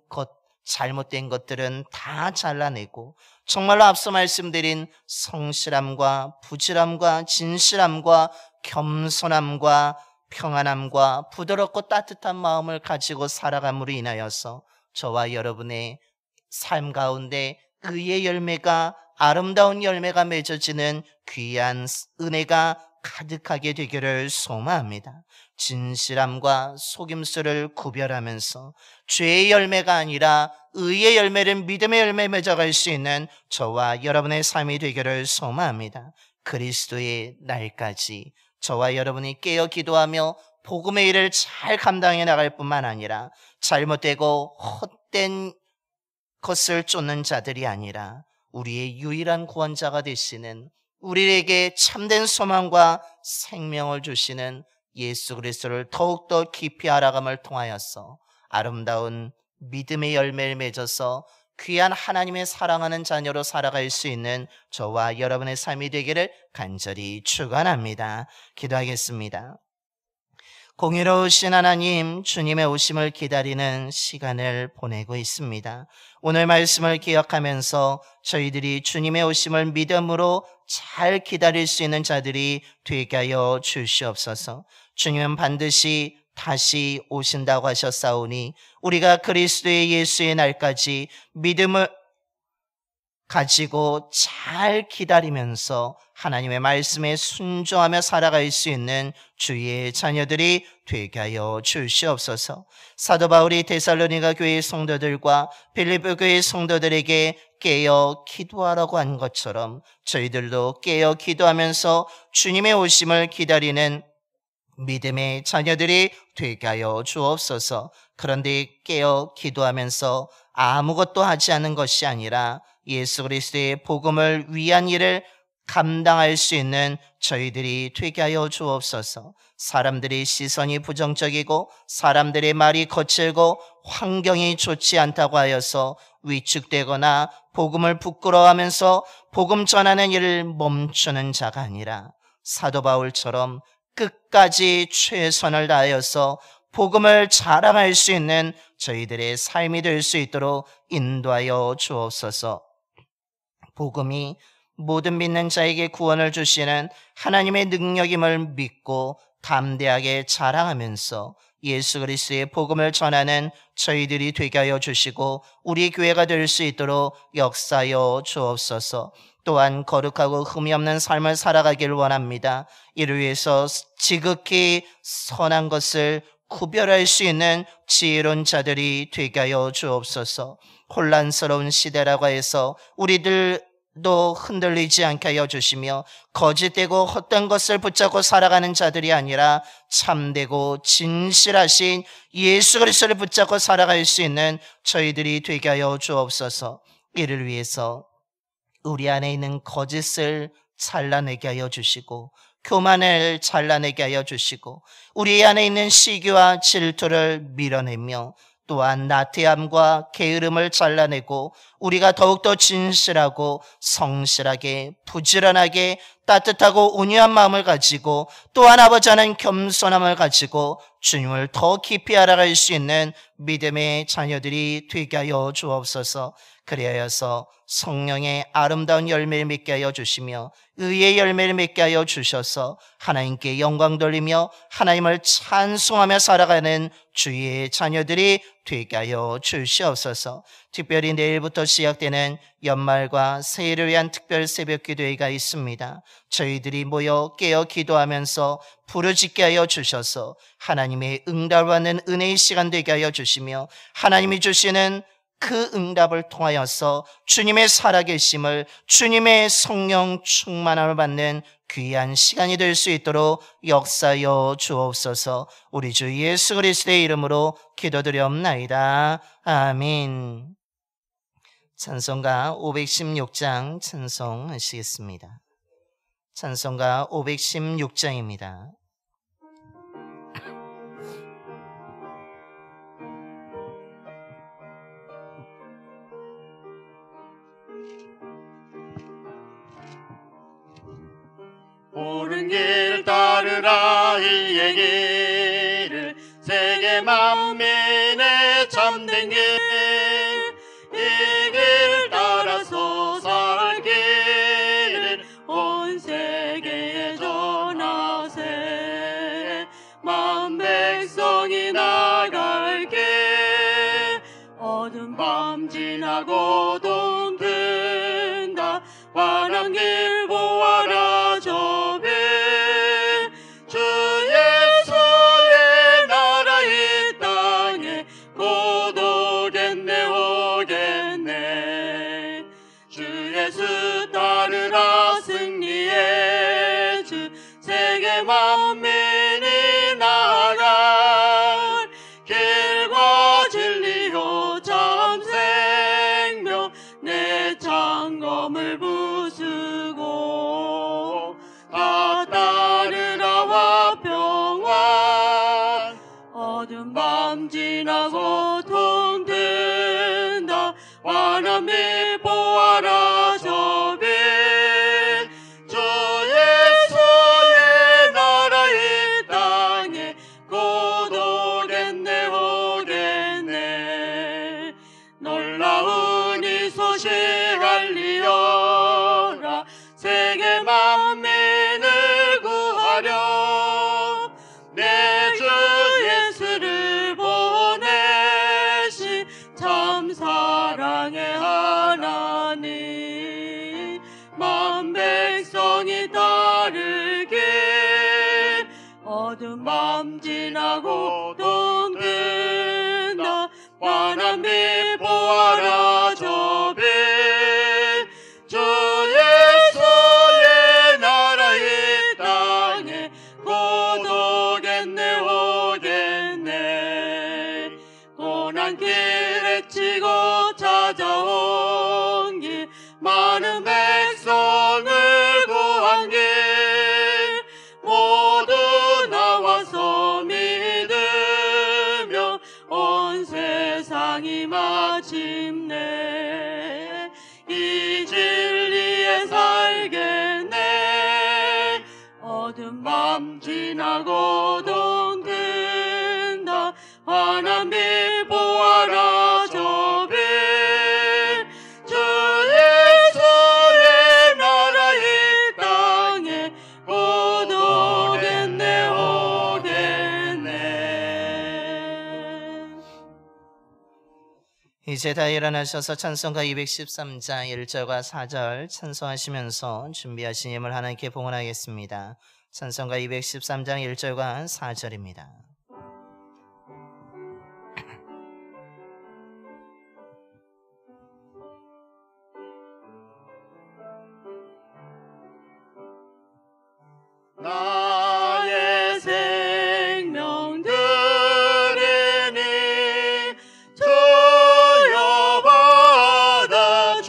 Speaker 1: 잘못된 것들은 다 잘라내고, 정말로 앞서 말씀드린 성실함과 부지런함과 진실함과 겸손함과 평안함과 부드럽고 따뜻한 마음을 가지고 살아감으로 인하여서 저와 여러분의 삶 가운데 의의 열매가, 아름다운 열매가 맺어지는 귀한 은혜가 가득하게 되기를 소망합니다. 진실함과 속임수를 구별하면서 죄의 열매가 아니라 의의 열매를, 믿음의 열매 맺어갈 수 있는 저와 여러분의 삶이 되기를 소망합니다. 그리스도의 날까지 저와 여러분이 깨어 기도하며 복음의 일을 잘 감당해 나갈 뿐만 아니라 잘못되고 헛된 것을 쫓는 자들이 아니라 우리의 유일한 구원자가 되시는, 우리에게 참된 소망과 생명을 주시는 예수 그리스도를 더욱더 깊이 알아감을 통하여서 아름다운 믿음의 열매를 맺어서 귀한 하나님의 사랑하는 자녀로 살아갈 수 있는 저와 여러분의 삶이 되기를 간절히 축원합니다. 기도하겠습니다. 공의로우신 하나님, 주님의 오심을 기다리는 시간을 보내고 있습니다. 오늘 말씀을 기억하면서 저희들이 주님의 오심을 믿음으로 잘 기다릴 수 있는 자들이 되게 하여 주시옵소서. 주님은 반드시 다시 오신다고 하셨사오니 우리가 그리스도의 예수의 날까지 믿음을 가지고 잘 기다리면서 하나님의 말씀에 순종하며 살아갈 수 있는 주의 자녀들이 되게 하여 주시옵소서. 사도 바울이 데살로니가 교회의 성도들과 빌립보 교회의 성도들에게 깨어 기도하라고 한 것처럼 저희들도 깨어 기도하면서 주님의 오심을 기다리는 믿음의 자녀들이 되게 하여 주옵소서. 그런데 깨어 기도하면서 아무것도 하지 않는 것이 아니라 예수 그리스도의 복음을 위한 일을 감당할 수 있는 저희들이 되게 하여 주옵소서. 사람들의 시선이 부정적이고 사람들의 말이 거칠고 환경이 좋지 않다고 하여서 위축되거나 복음을 부끄러워하면서 복음 전하는 일을 멈추는 자가 아니라 사도 바울처럼 끝까지 최선을 다하여서 복음을 자랑할 수 있는 저희들의 삶이 될 수 있도록 인도하여 주옵소서. 복음이 모든 믿는 자에게 구원을 주시는 하나님의 능력임을 믿고 담대하게 자랑하면서 예수 그리스도의 복음을 전하는 저희들이 되게 하여 주시고 우리 교회가 될 수 있도록 역사하여 주옵소서. 또한 거룩하고 흠이 없는 삶을 살아가길 원합니다. 이를 위해서 지극히 선한 것을 구별할 수 있는 지혜로운 자들이 되게 하여 주옵소서. 혼란스러운 시대라고 해서 우리들도 흔들리지 않게 하여 주시며 거짓되고 헛된 것을 붙잡고 살아가는 자들이 아니라 참되고 진실하신 예수 그리스도를 붙잡고 살아갈 수 있는 저희들이 되게 하여 주옵소서. 이를 위해서 우리 안에 있는 거짓을 잘라내게 하여 주시고 교만을 잘라내게 하여 주시고 우리 안에 있는 시기와 질투를 밀어내며 또한 나태함과 게으름을 잘라내고 우리가 더욱더 진실하고 성실하게 부지런하게 따뜻하고 온유한 마음을 가지고 또한 아버지 하나님 겸손함을 가지고 주님을 더 깊이 알아갈 수 있는 믿음의 자녀들이 되게 하여 주옵소서. 그리하여서 성령의 아름다운 열매를 맺게 하여 주시며 의의 열매를 맺게 하여 주셔서 하나님께 영광 돌리며 하나님을 찬송하며 살아가는 주의 자녀들이 되게 하여 주시옵소서. 특별히 내일부터 시작되는 연말과 새해를 위한 특별 새벽 기도회가 있습니다. 저희들이 모여 깨어 기도하면서 부르짖게 하여 주셔서 하나님의 응답을 받는 은혜의 시간 되게 하여 주시며 하나님이 주시는 그 응답을 통하여서 주님의 살아계심을 주님의 성령 충만함을 받는 귀한 시간이 될 수 있도록 역사하여 주옵소서. 우리 주 예수 그리스도의 이름으로 기도드리옵나이다. 아멘. 찬송가 516장 찬송하시겠습니다. 찬송가 516장입니다.
Speaker 2: 옳은 길 따르라 이의 길을 세계 만민의 참된 길 이 길 따라서 살 길을 온 세계에 전하세 만 백성이 나갈 길 어두운 밤 지나고 동 든다 환한 길 보아라 저비 주 예수의 나라 이 땅에 곧 오겠네 오겠네 주 예수 따르라 승리의 주 세계 만민이 나갈 길과 진리요 참 생명 내 창검을 부수고 다 따르라 화평왕 어두운 밤 지나고 통 든다 환한 빛 보아라 저 빛 주 예수의 나라 이 땅에 곧 오겠네 오겠네 놀라운 이 소식 알리어라 세계 만민을 구하려 내 주 예수를 보내신 참 사랑의 하나님 만 백성이 따르길 어두운 밤 지나고 동 든다 환한 빛 보아라 저 빛 주 예수의 나라 이 땅에 곧 오겠네 오겠네 고난 길에 치고 찾아온 길 많은 백성을 구한 길 모두 나와서 믿으며 온 세상이 마침내 이 진리에 살겠네 어두운 밤 지나고 동 든다 환한 빛 보아라 저 빛 주 예수의 나라 이 땅에 곧 오겠네 오겠네
Speaker 1: 이제 다 일어나셔서 찬송가 213장 1절과 4절 찬송하시면서 준비하신 예물 하나님께 봉헌하겠습니다. 찬송가 213장 1절과 4절입니다.
Speaker 2: 나의 생명 드리니 주여 받아주셔서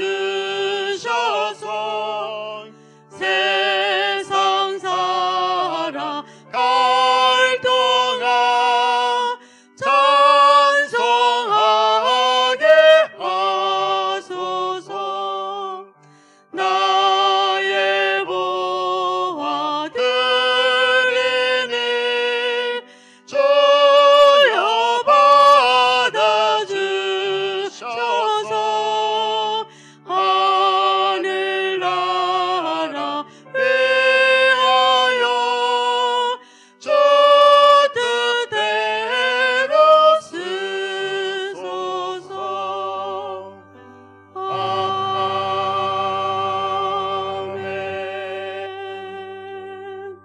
Speaker 2: 세상 살아갈 동안 찬송하게 하소서. 나의 보화 드리니 주여 받아주셔서 하늘나라 위하여 주 뜻대로 쓰소서. 아멘.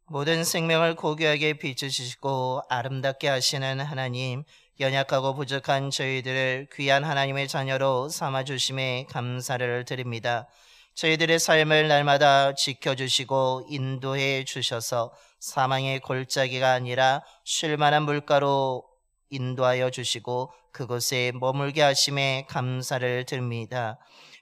Speaker 1: 모든 생명을 고귀하게 비추시고 아름답게 하시는 하나님, 연약하고 부족한 저희들을 귀한 하나님의 자녀로 삼아주심에 감사를 드립니다. 저희들의 삶을 날마다 지켜주시고 인도해 주셔서 사망의 골짜기가 아니라 쉴만한 물가로 인도하여 주시고 그곳에 머물게 하심에 감사를 드립니다.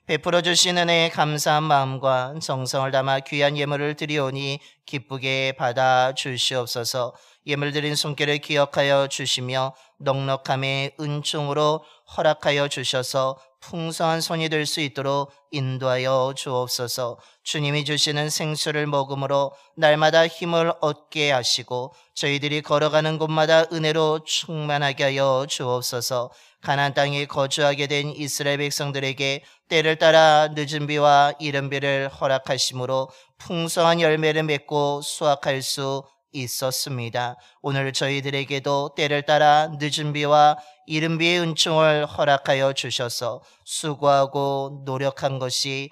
Speaker 1: 베풀어 주신 은혜에 감사한 마음과 정성을 담아 귀한 예물을 드리오니 기쁘게 받아 주시옵소서. 예물 드린 손길을 기억하여 주시며 넉넉함의 은총으로 허락하여 주셔서 풍성한 손이 될 수 있도록 인도하여 주옵소서. 주님이 주시는 생수를 먹음으로 날마다 힘을 얻게 하시고 저희들이 걸어가는 곳마다 은혜로 충만하게 하여 주옵소서. 가나안 땅에 거주하게 된 이스라엘 백성들에게 때를 따라 늦은 비와 이른 비를 허락하심으로 풍성한 열매를 맺고 수확할 수 있었습니다. 오늘 저희들에게도 때를 따라 늦은 비와 이른 비의 은총을 허락하여 주셔서 수고하고 노력한 것이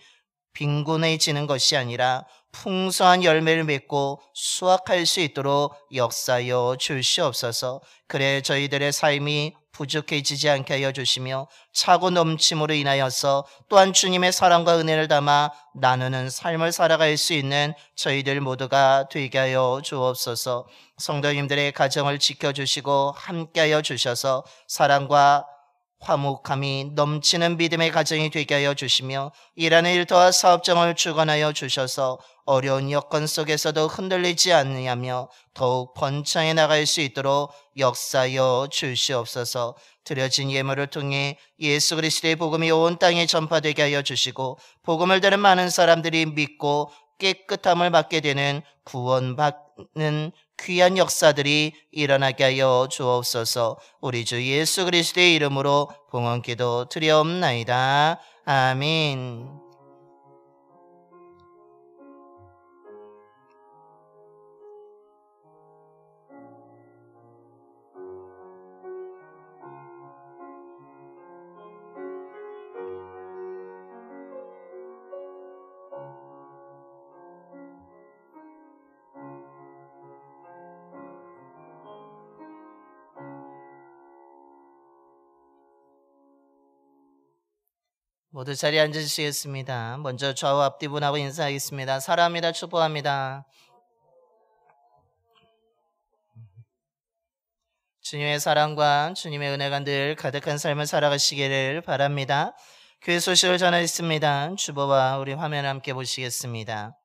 Speaker 1: 빈곤해지는 것이 아니라 풍성한 열매를 맺고 수확할 수 있도록 역사하여 주시옵소서. 그래 저희들의 삶이 부족해지지 않게 하여 주시며 차고 넘침으로 인하여서 또한 주님의 사랑과 은혜를 담아 나누는 삶을 살아갈 수 있는 저희들 모두가 되게 하여 주옵소서. 성도님들의 가정을 지켜주시고 함께하여 주셔서 사랑과 화목함이 넘치는 믿음의 가정이 되게 하여 주시며 일하는 일터와 사업장을 주관하여 주셔서 어려운 여건 속에서도 흔들리지 않으며 더욱 번창해 나갈 수 있도록 역사하여 주시옵소서. 드려진 예물을 통해 예수 그리스도의 복음이 온 땅에 전파되게 하여 주시고 복음을 들은 많은 사람들이 믿고 깨끗함을 받게 되는 구원받는 귀한 역사들이 일어나게 하여 주옵소서. 우리 주 예수 그리스도의 이름으로 봉헌기도 드리옵나이다. 아멘. 모두 자리에 앉으시겠습니다. 먼저 좌우 앞뒤 분하고 인사하겠습니다. 사랑합니다. 축복합니다. 주님의 사랑과 주님의 은혜가 늘 가득한 삶을 살아가시기를 바랍니다. 교회 소식을 전하겠습니다. 주보와 우리 화면 함께 보시겠습니다.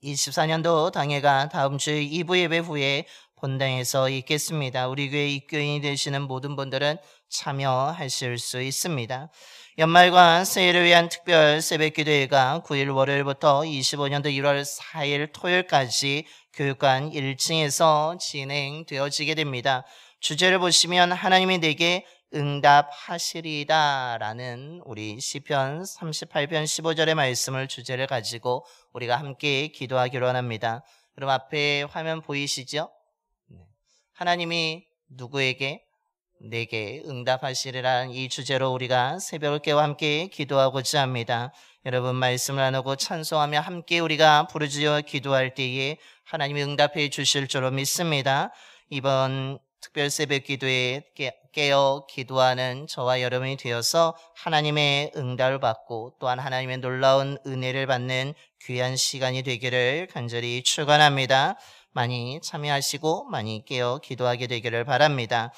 Speaker 1: 24년도 당회가 다음 주 2부 예배 후에 본당에서 있겠습니다. 우리 교회 입교인이 되시는 모든 분들은 참여하실 수 있습니다. 연말과 새해를 위한 특별 새벽기도회가 9일 월요일부터 25년도 1월 4일 토요일까지 교육관 1층에서 진행되어지게 됩니다. 주제를 보시면 하나님이 내게 응답하시리다 라는 우리 시편 38편 15절의 말씀을 주제를 가지고 우리가 함께 기도하기로 합니다. 그럼 앞에 화면 보이시죠? 하나님이 누구에게 내게 응답하시리라. 이 주제로 우리가 새벽을 깨워 함께 기도하고자 합니다. 여러분, 말씀을 나누고 찬송하며 함께 우리가 부르짖어 기도할 때에 하나님이 응답해 주실 줄로 믿습니다. 이번 특별 새벽 기도에 깨어 기도하는 저와 여러분이 되어서 하나님의 응답을 받고 또한 하나님의 놀라운 은혜를 받는 귀한 시간이 되기를 간절히 축원합니다. 많이 참여하시고 많이 깨어 기도하게 되기를 바랍니다.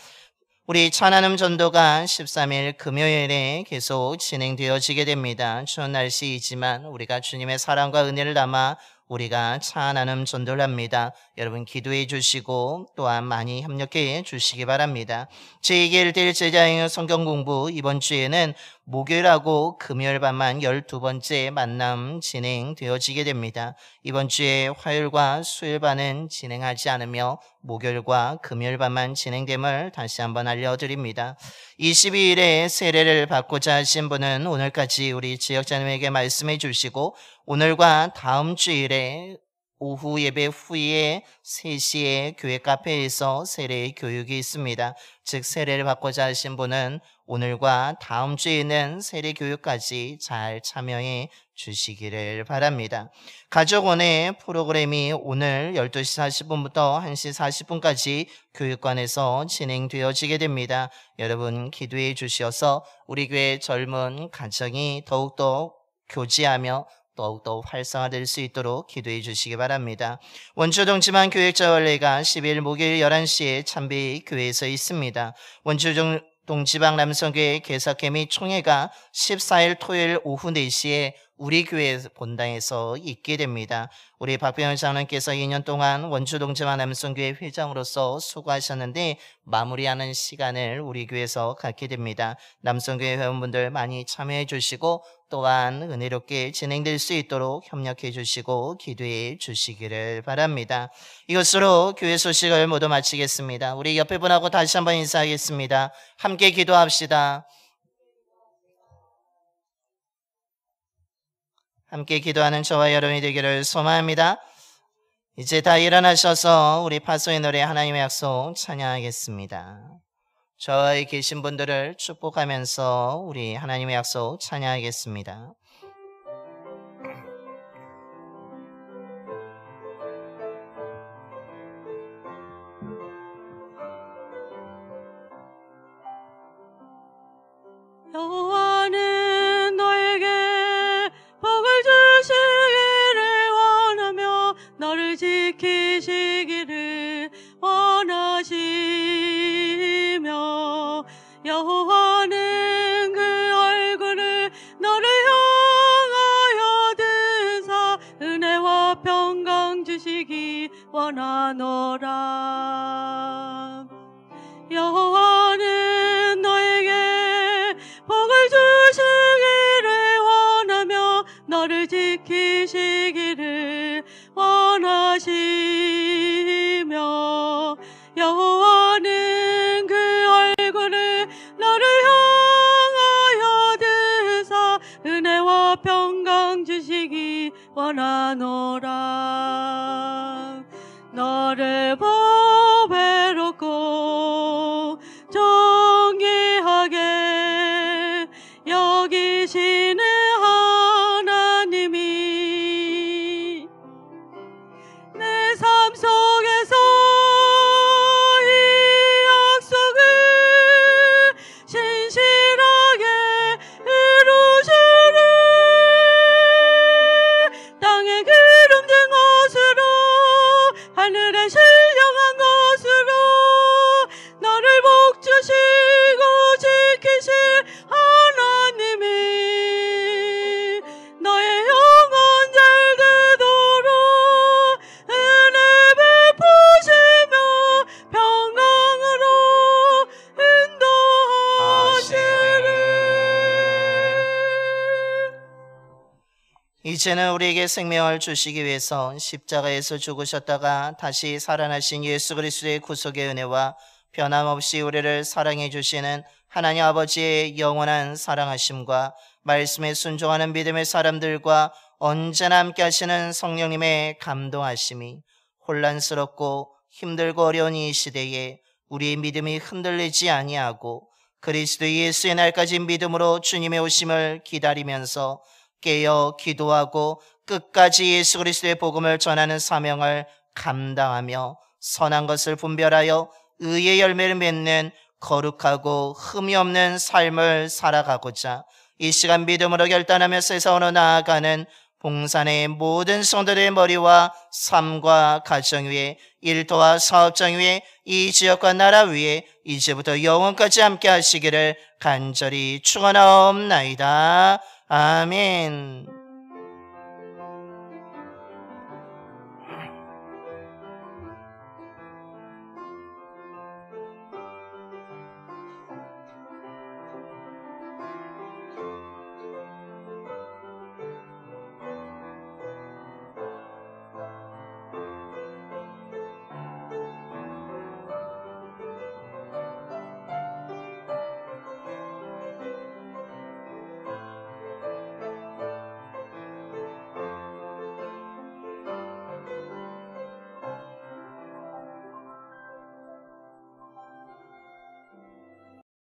Speaker 1: 우리 찬양음 전도가 13일 금요일에 계속 진행되어지게 됩니다. 추운 날씨이지만 우리가 주님의 사랑과 은혜를 담아 우리가 찬양음 전도를 합니다. 여러분 기도해 주시고 또한 많이 협력해 주시기 바랍니다. 제2길 제자행의 성경 공부, 이번 주에는 목요일하고 금요일 밤만 12번째 만남 진행되어지게 됩니다. 이번 주에 화요일과 수요일 밤은 진행하지 않으며 목요일과 금요일 밤만 진행됨을 다시 한번 알려드립니다. 22일에 세례를 받고자 하신 분은 오늘까지 우리 지역자님에게 말씀해 주시고, 오늘과 다음 주일에 오후 예배 후에 3시에 교회 카페에서 세례 교육이 있습니다. 즉 세례를 받고자 하신 분은 오늘과 다음 주에는 세례 교육까지 잘 참여해 주시기를 바랍니다. 가족원의 프로그램이 오늘 12시 40분부터 1시 40분까지 교육관에서 진행되어지게 됩니다. 여러분 기도해 주셔서 우리 교회 젊은 가정이 더욱더 교제하며 더욱더 활성화될 수 있도록 기도해 주시기 바랍니다. 원주 동지방 교육자원회가 10일 목요일 11시에 참배교회에서 있습니다. 원주 동지방 남성교회 개사회 및 총회가 14일 토요일 오후 4시에 우리 교회 본당에서 있게 됩니다. 우리 박병현 장로님께서 2년 동안 원주 동지방 남성교회 회장으로서 수고하셨는데 마무리하는 시간을 우리 교회에서 갖게 됩니다. 남성교회 회원분들 많이 참여해 주시고 또한 은혜롭게 진행될 수 있도록 협력해 주시고 기도해 주시기를 바랍니다. 이것으로 교회 소식을 모두 마치겠습니다. 우리 옆에 분하고 다시 한번 인사하겠습니다. 함께 기도합시다. 함께 기도하는 저와 여러분이 되기를 소망합니다. 이제 다 일어나셔서 우리 파소의 노래 하나님의 약속 찬양하겠습니다. 저에 계신 분들을 축복하면서 우리 하나님의 약속 찬양하겠습니다.
Speaker 2: 여호와는 너에게 복을 주시기를 원하며 너를 지키시기를 원하시며, 여호와는 그 얼굴을 너를 향하여 드사 은혜와 평강 주시기 원하노라. 여호와는 너에게 복을 주시기를 원하며 너를 지키시기를 원하시며, 여호와는 그 얼굴을 너를 향하여 드사 은혜와 평강 주시기 원하노라. 너를 보배롭고 존귀하게 여기시는 하나님이 내 삶 속에서 이 약속을 신실하게 이루시리. 땅에 기름진 것으로 하늘에 신령한 것으로 너를 복주시고 지키실 하나님이 너의 영혼 잘 되도록 은혜 베푸시며 평강으로 인도하시리.
Speaker 1: 이제는 우리에게 생명을 주시기 위해서 십자가에서 죽으셨다가 다시 살아나신 예수 그리스도의 구속의 은혜와 변함없이 우리를 사랑해 주시는 하나님 아버지의 영원한 사랑하심과 말씀에 순종하는 믿음의 사람들과 언제나 함께 하시는 성령님의 감동하심이 혼란스럽고 힘들고 어려운 이 시대에 우리의 믿음이 흔들리지 아니하고 그리스도 예수의 날까지 믿음으로 주님의 오심을 기다리면서 깨어 기도하고 끝까지 예수 그리스도의 복음을 전하는 사명을 감당하며 선한 것을 분별하여 의의 열매를 맺는 거룩하고 흠이 없는 삶을 살아가고자 이 시간 믿음으로 결단하며 세상으로 나아가는 봉산의 모든 성도들의 머리와 삶과 가정 위에, 일터와 사업장 위에, 이 지역과 나라 위에 이제부터 영원까지 함께 하시기를 간절히 축원하옵나이다. 아멘.